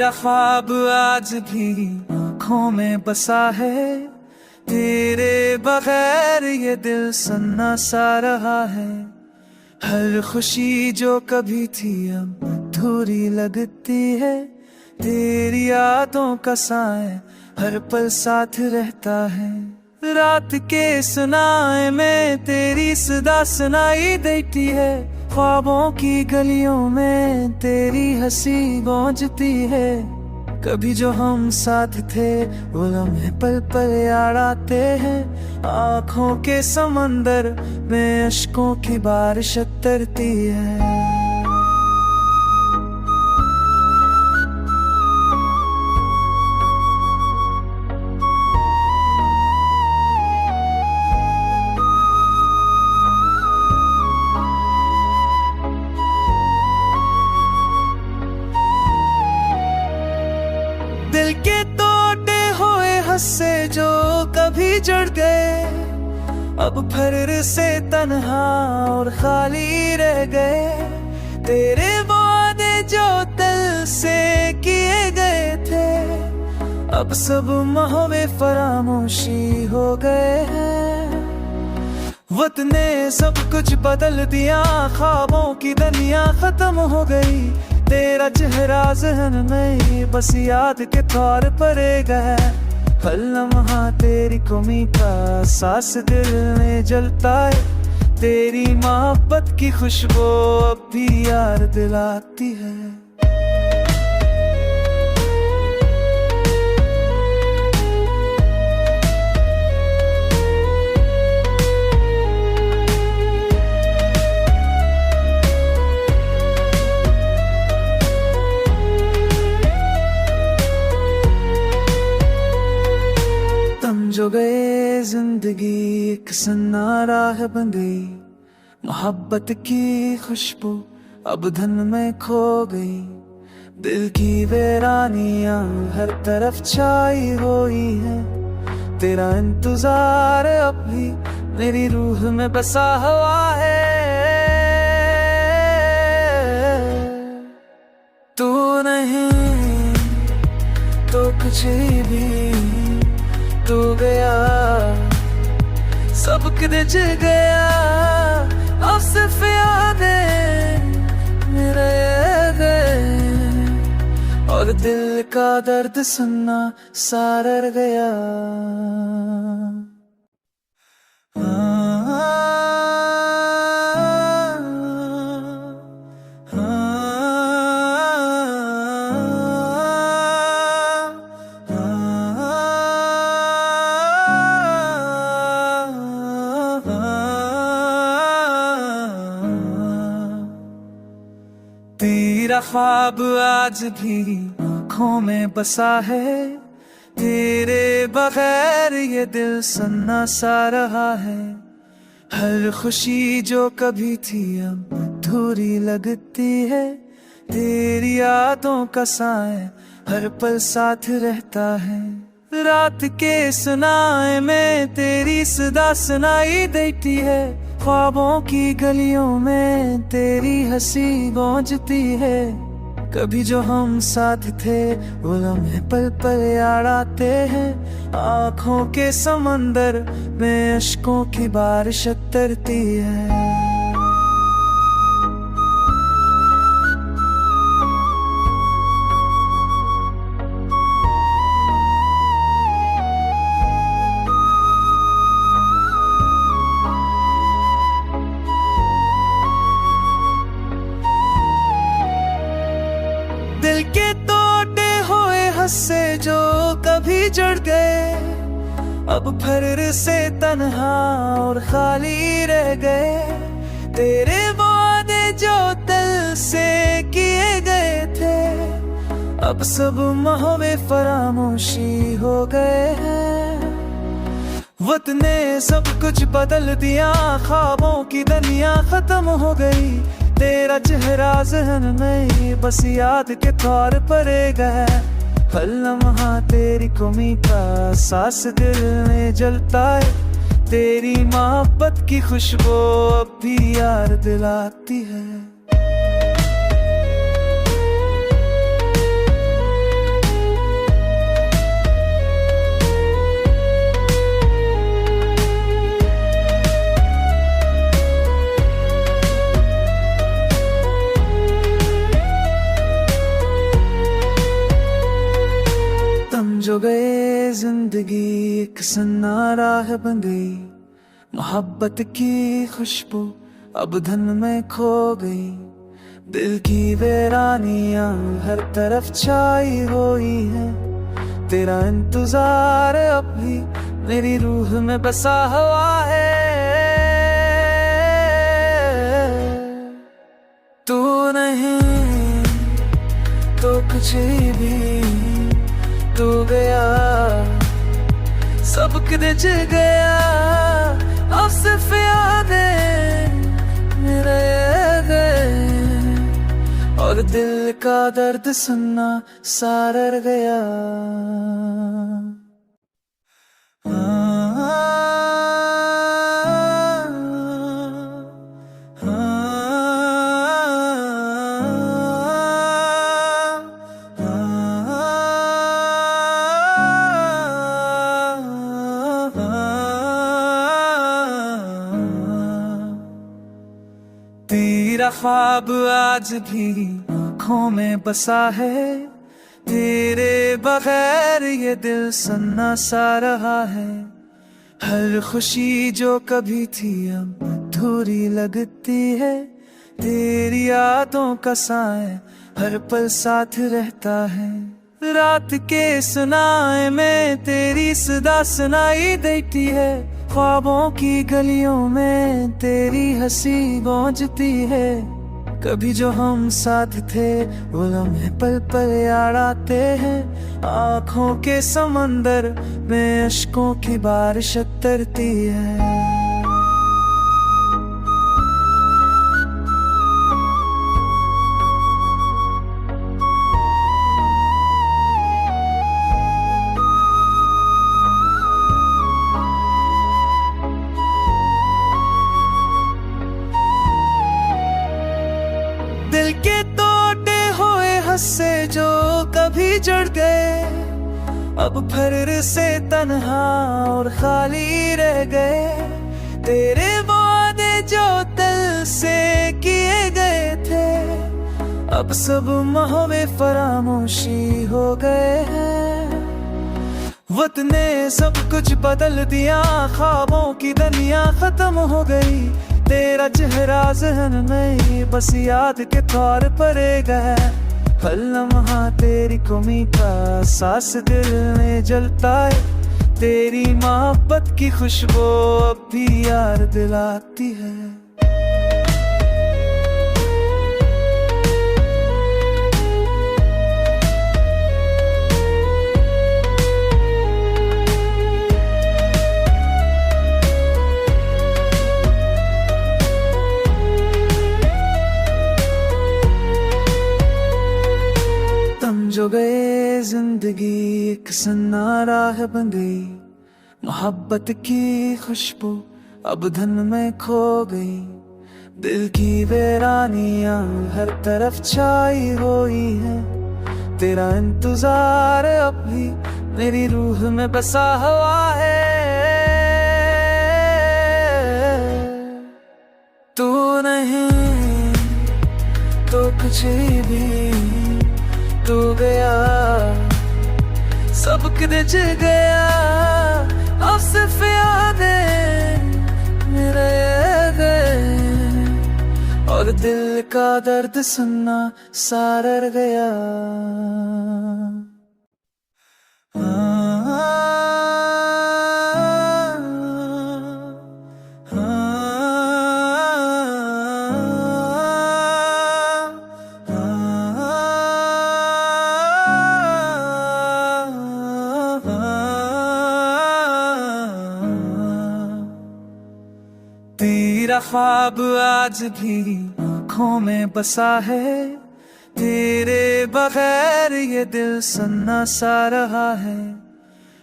तेरा ख्वाब आज भी आँखों में बसा है, तेरे बगैर ये दिल सन्ना सा रहा है। हर खुशी जो कभी थी अब अधूरी लगती है, तेरी यादों का साए हर पल साथ रहता है। रात के सुनाए में तेरी सदा सुनाई देती है, ख्वाबों की गलियों में तेरी हंसी गूंजती है। कभी जो हम साथ थे वो लम्हे पल पल याद आते हैं, आँखों के समंदर में अश्कों की बारिश उतरती है। दिल के टूटे हुए हंसे जो कभी जुड़ गए, अब फिर से तन्हा और खाली रह गए। तेरे वादे जो दिल से किए गए थे, अब सब महवे फरामोशी हो गए हैं। वक्त ने सब कुछ बदल दिया, ख्वाबों की दुनिया खत्म हो गई। तेरा चेहरा ज़हन में बस याद के तौर पर है, हर लम्हा तेरी कमी का सांस दिल में जलता है। तेरी मोहब्बत की खुशबू अब भी याद दिलाती है। जो गए जिंदगी एक सन्ना राह बन गई, मोहब्बत की खुशबू अब धन में खो गई। दिल की वीरानियां हर तरफ छाई हुई है, तेरा इंतजार अब भी मेरी रूह में बसा हुआ है। तू नहीं तो कुछ भी तू गया, सब कुछ गया, अब सिर्फ यादें मेरे गए और दिल का दर्द सुनना सारा रह गया। तेरा ख्वाब आज भी आँखों में बसा है, तेरे बगैर ये दिल सन्ना सा रहा है। हर खुशी जो कभी थी अब अधूरी लगती है, तेरी यादों का साए हर पल साथ रहता है। रात के सुनाए में तेरी सदा सुनाई देती है, ख्वाबों की गलियों में तेरी हंसी गूंजती है। कभी जो हम साथ थे वो लम्हे पल पल याद आते हैं, आँखों के समंदर में अश्कों की बारिश उतरती है। दिल के टूटे हुए हंसे जो कभी जुड़ गए, अब फिर से तन्हा और खाली रह गए। तेरे वादे जो दिल से किए गए थे, अब सब महवे फरामोशी हो गए हैं। वक्त ने सब कुछ बदल दिया, ख्वाबों की दुनिया खत्म हो गई। तेरा चेहरा ज़हन में बस याद के तौर पर है, हर लम्हा तेरी कमी का सांस दिल में जलता है। तेरी मोहब्बत की खुशबू अब भी याद दिलाती है। सन्ना राह बन गई, मोहब्बत की खुशबू अब धन में खो गई। दिल की वीरानियां हर तरफ छाई हुई है, तेरा इंतजार अब भी मेरी रूह में बसा हुआ है। तू नहीं तो कुछ भी, तू गया सब कुछ गया, अब सिर्फ यादें मेरे गए और दिल का दर्द सुनना सारा रह गया। तेरा ख्वाब आज भी आँखों में बसा है, तेरे बगैर ये दिल सन्ना सा रहा है। हर खुशी जो कभी थी अब अधूरी लगती है, तेरी यादों का साए हर पल साथ रहता है। रात के सुनाए में तेरी सदा सुनाई देती है, ख्वाबों की गलियों में तेरी हंसी गूंजती है। कभी जो हम साथ थे वो लम्हे पल पल याद आते हैं, आँखों के समंदर में अश्कों की बारिश उतरती है। दिल के टूटे हुए हंसे जो कभी जुड़ गए, अब फिर से तन्हा और खाली रह गए। तेरे वादे जो दिल से किए गए थे, अब सब महवे फरामोशी हो गए हैं। वक्त ने सब कुछ बदल दिया, ख्वाबों की दुनिया खत्म हो गई। तेरा चेहरा ज़हन में बस याद के तौर पर गया, हर लम्हा तेरी कमी का सांस दिल में जलता है। तेरी मोहब्बत की खुशबू अब भी याद दिलाती है। जो गए जिंदगी एक सन्ना राह बन गई, मोहब्बत की खुशबू अब धन में खो गई। दिल की वीरानियां हर तरफ छाई हुई है, तेरा इंतजार अब भी मेरी रूह में बसा हुआ है। तू नहीं तो कुछ भी, तू गया सब कुछ गया, अब सिर्फ यादें मेरे गए और दिल का दर्द सुनना सारा रह गया। तेरा ख्वाब आज भी आँखों में बसा है, तेरे बगैर ये दिल सन्ना सा रहा है।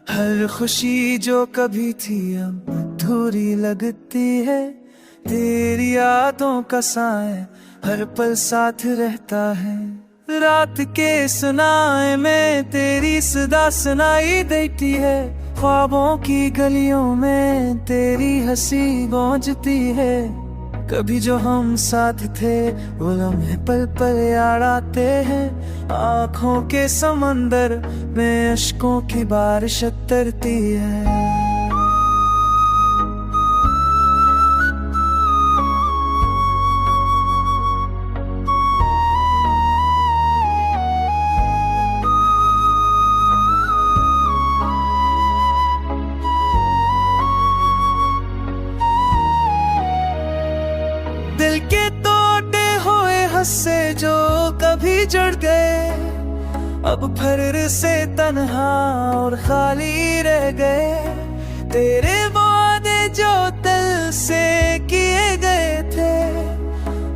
हर खुशी जो कभी थी अब अधूरी लगती है, तेरी यादों का साए हर पल साथ रहता है। रात के सुनाए में तेरी सदा सुनाई देती है, ख्वाबों की गलियों में तेरी हंसी गूंजती है। कभी जो हम साथ थे वो लम्हे पल पल याद आते हैं, आँखों के समंदर में अश्कों की बारिश उतरती है। जड़ गए, अब फिर से तन्हा और खाली रह गए। तेरे वादे जो दिल से किए गए थे,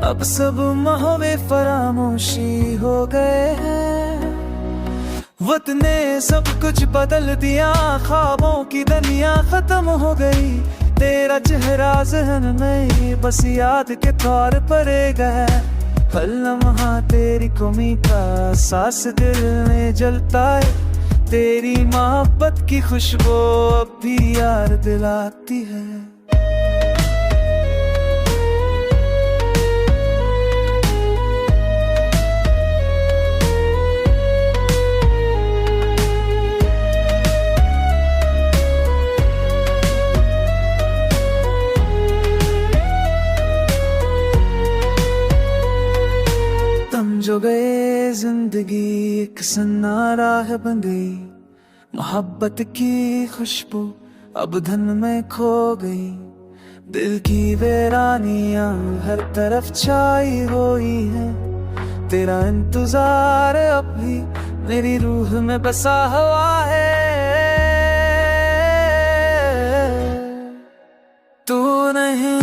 अब सब महवे फरामोशी हो गए हैं। वक्त ने सब कुछ बदल दिया, ख्वाबों की दुनिया खत्म हो गई। तेरा चेहरा ज़हन में बस याद के तौर पर गया। हर लम्हा तेरी कमी का सांस दिल में जलता है। तेरी मोहब्बत की खुशबू अब भी याद दिलाती है। जो गए जिंदगी एक सन्ना राह बन गई। मोहब्बत की खुशबू अब धन में खो गई। दिल की वीरानियां हर तरफ छाई हुई है। तेरा इंतजार अब भी मेरी रूह में बसा हुआ है। तू नहीं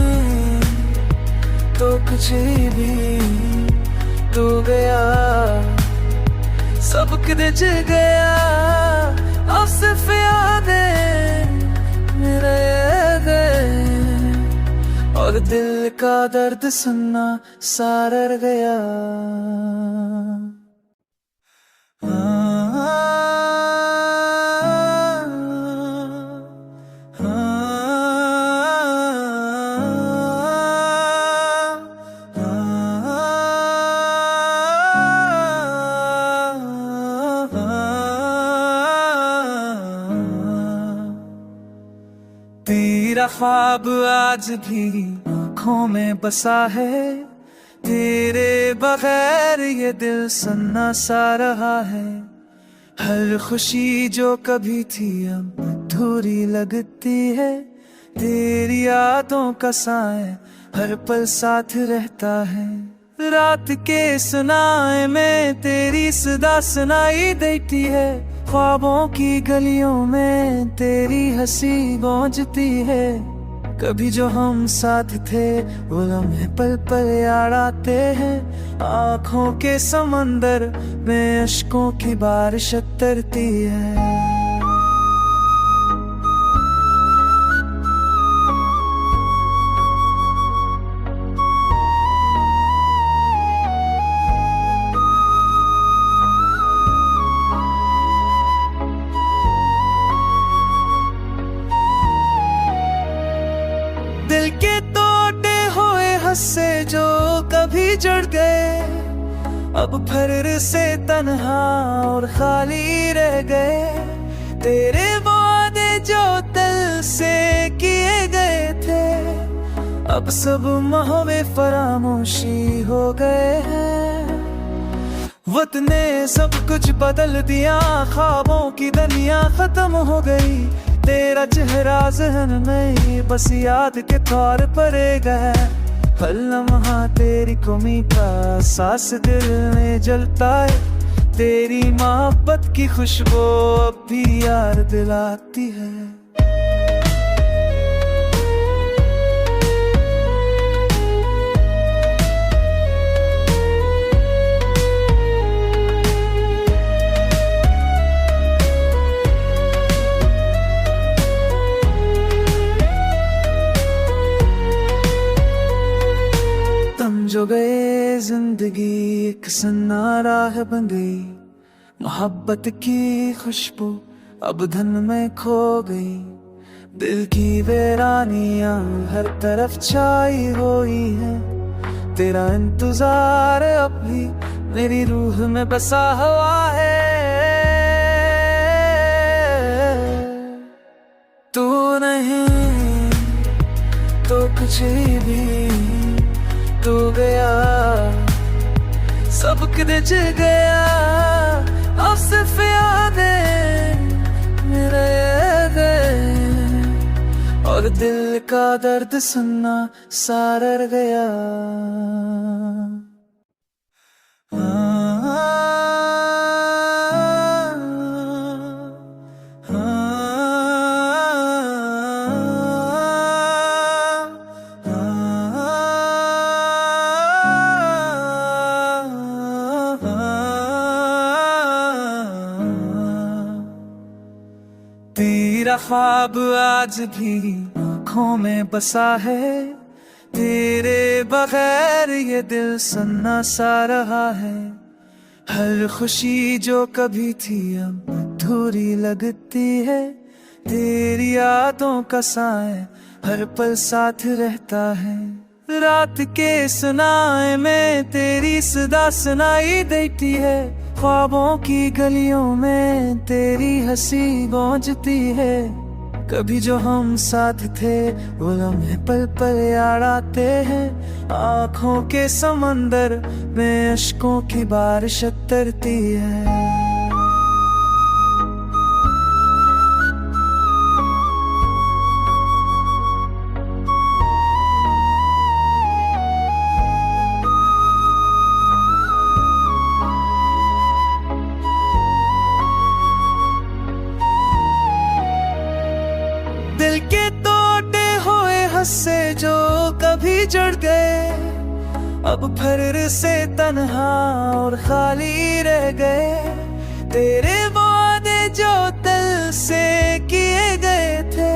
तो कुछ भी तू गया, सब कुछ गया। अब सिर्फ यादें मेरे गए और दिल का दर्द सुनना सारा रह गया। तेरा ख्वाब आज भी आँखों में बसा है। तेरे बगैर ये दिल सन्ना सा रहा है। हर खुशी जो कभी थी अब अधूरी लगती है। तेरी यादों का साया हर पल साथ रहता है। रात के सुनाए में तेरी सदा सुनाई देती है। ख्वाबों की गलियों में तेरी हंसी गूंजती है। कभी जो हम साथ थे वो लम्हे पल पल याद आते हैं। आँखों के समंदर में अश्कों की बारिश उतरती है। दिल के टूटे हुए हंसे जो कभी जड़ गए, अब फिर से तन्हा और खाली रह गए। तेरे वादे जो दिल से किए गए थे, अब सब महवे फरामोशी हो गए हैं। वक्त ने सब कुछ बदल दिया, ख्वाबों की दुनिया खत्म हो गई। तेरा चेहरा ज़हन में बस याद के तौर पर गया। हर लम्हा तेरी कमी का सांस दिल में जलता है। तेरी मोहब्बत की खुशबू अब भी याद दिलाती है। जो गए जिंदगी एक सन्ना राह बन गई। मोहब्बत की खुशबू अब धन में खो गई। दिल की वीरानियां हर तरफ छाई हुई है। तेरा इंतजार अब भी मेरी रूह में बसा हुआ है। तू नहीं तो कुछ भी तू गया, सब कुछ गया। अब सिर्फ यादें मेरे गए और दिल का दर्द सुनना सारा रह गया। तेरा ख्वाब आज भी आँखों में बसा है, तेरे बगैर ये दिल सन्ना सा रहा है। हर खुशी जो कभी थी अब अधूरी लगती है, तेरी यादों का साए हर पल साथ रहता है। रात के सुनाए में तेरी सदा सुनाई देती है, ख्वाबों की गलियों में तेरी हंसी गूंजती है। कभी जो हम साथ थे वो लम्हे पल पल याद आते हैं, आँखों के समंदर में अश्कों की बारिश उतरती है। दिल के टूटे हुए हंसे जो कभी जड़ गए, अब फिर से तन्हा और खाली रह गए। तेरे वादे जो दिल से किए गए थे,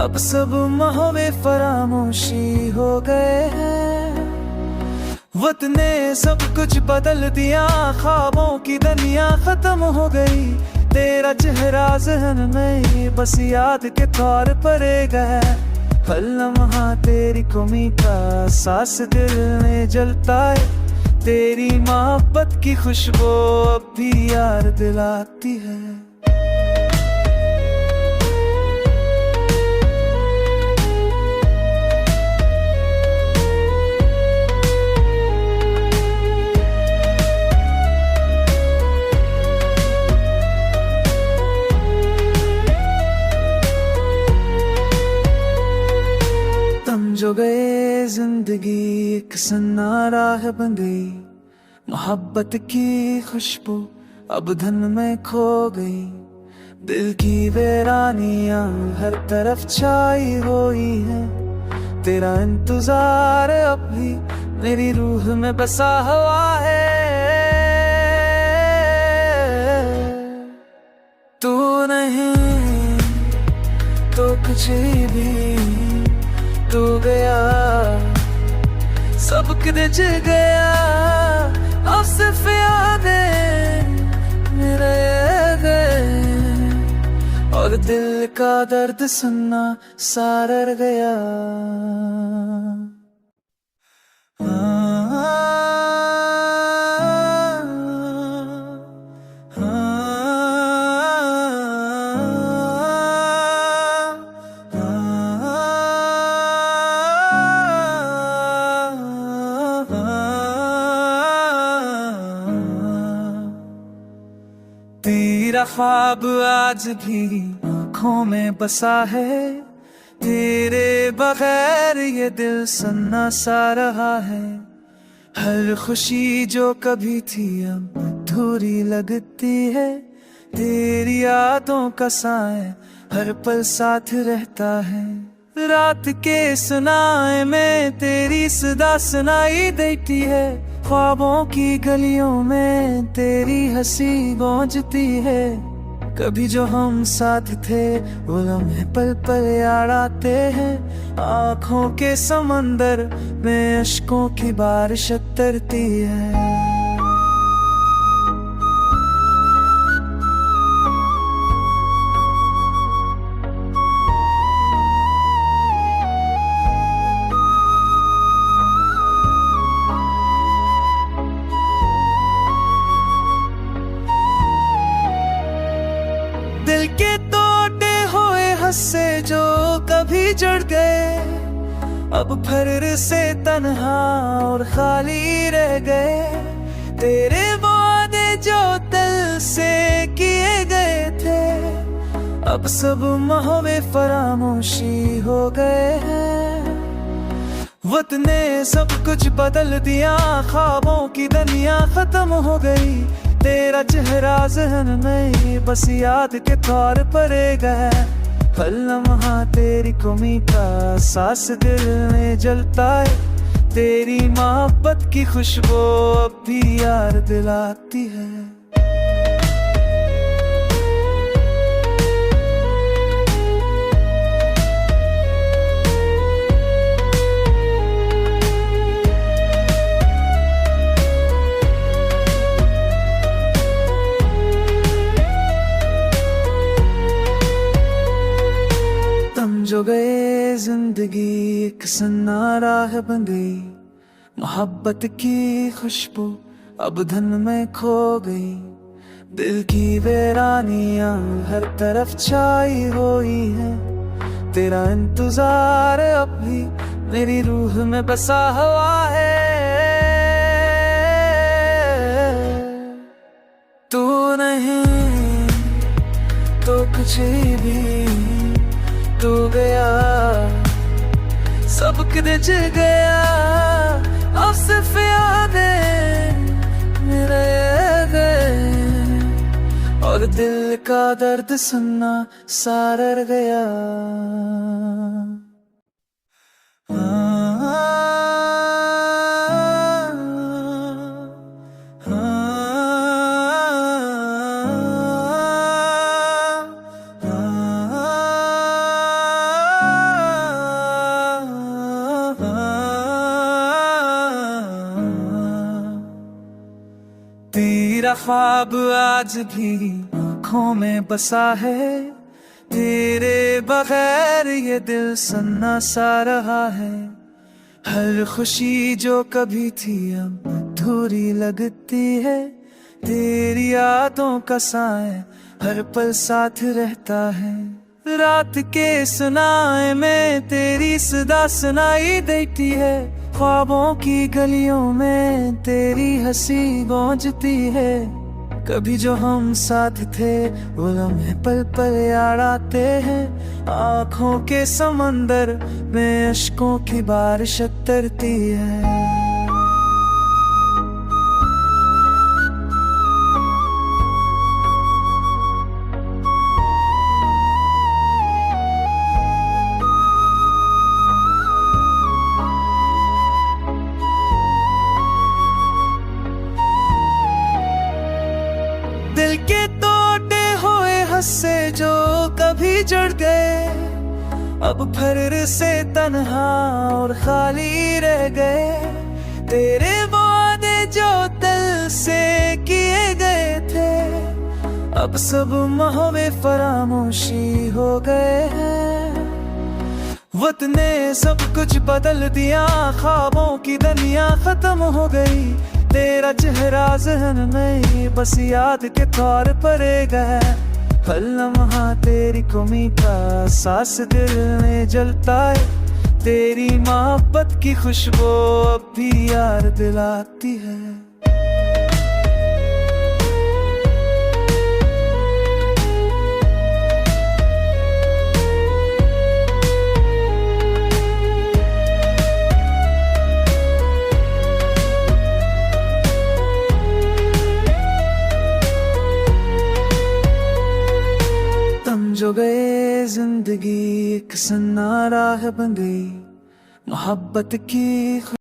अब सब महवे फरामोशी हो गए हैं। वक्त ने सब कुछ बदल दिया, ख्वाबों की दुनिया खत्म हो गई। तेरा चेहरा ज़हन में बस याद के तौर पर गया, हर लम्हा तेरी कमी का सांस दिल में जलता है। तेरी मोहब्बत की खुशबू अब भी याद दिलाती है। जो गए जिंदगी एक सन्ना राह बन गई, मोहब्बत की खुशबू अब धन में खो गई। दिल की वीरानियां हर तरफ छाई हुई है, तेरा इंतजार अब भी मेरी रूह में बसा हुआ है। तू नहीं तो कुछ भी तू गया, सब कुछ गया, अब सिर्फ यादें मेरे गए और दिल का दर्द सुनना सारा रह गया। तेरा ख्वाब आज भी आँखों में बसा है, तेरे बगैर ये दिल सन्ना सा रहा है। हर खुशी जो कभी थी अब अधूरी लगती है, तेरी यादों का साए हर पल साथ रहता है। रात के सुनाए में तेरी सदा सुनाई देती है, ख्वाबों की गलियों में तेरी हंसी गूंजती है। कभी जो हम साथ थे वो लम्हे पल पल याद आते हैं, आँखों के समंदर में अश्कों की बारिश उतरती है। दिल के टूटे हुए हंसे जो कभी जड़ गए, अब फिर से तन्हा और खाली रह गए। तेरे वादे जो दिल से किए गए थे, अब सब महवे फरामोशी हो गए हैं। वक्त ने सब कुछ बदल दिया, ख्वाबों की दुनिया खत्म हो गई। तेरा चेहरा ज़हन में बस याद के तौर पर गया, हर लम्हा तेरी कमी का सांस दिल में जलता है। तेरी मोहब्बत की खुशबू अब भी याद दिलाती है। सन्ना राह बन गई, मोहब्बत की खुशबू अब धन में खो गई। दिल की वीरानियां हर तरफ छाई हुई है, तेरा इंतजार अब भी मेरी रूह में बसा हुआ है। तू नहीं तो कुछ भी, तू गया सब कुछ गया, अब सिर्फ यादें मेरे गए और दिल का दर्द सुनना सारा रह गया। तेरा ख्वाब आज भी आँखों में बसा है, तेरे बगैर ये दिल सन्ना सा रहा है। हर खुशी जो कभी थी अब अधूरी लगती है, तेरी यादों का साए हर पल साथ रहता है। रात के सुनाए में तेरी सदा सुनाई देती है, ख्वाबों की गलियों में तेरी हंसी गूंजती है। कभी जो हम साथ थे वो लम्हे पल पल याद आते हैं, आँखों के समंदर में अश्कों की बारिश उतरती है। दिल के टूटे हुए हंसे जो कभी जड़ गए, अब फिर से तन्हा और खाली रह गए। तेरे वादे जो दिल से किए गए थे, अब सब महवे फरामोशी हो गए हैं। वक्त ने सब कुछ बदल दिया, ख्वाबों की दुनिया खत्म हो गई। तेरा चेहरा ज़हन में बस याद के तौर पर गया, हर लम्हा तेरी कमी का सांस दिल में जलता है। तेरी मोहब्बत की खुशबू अब भी याद दिलाती है। जो गए जिंदगी एक सन्ना राह बन गई, मोहब्बत की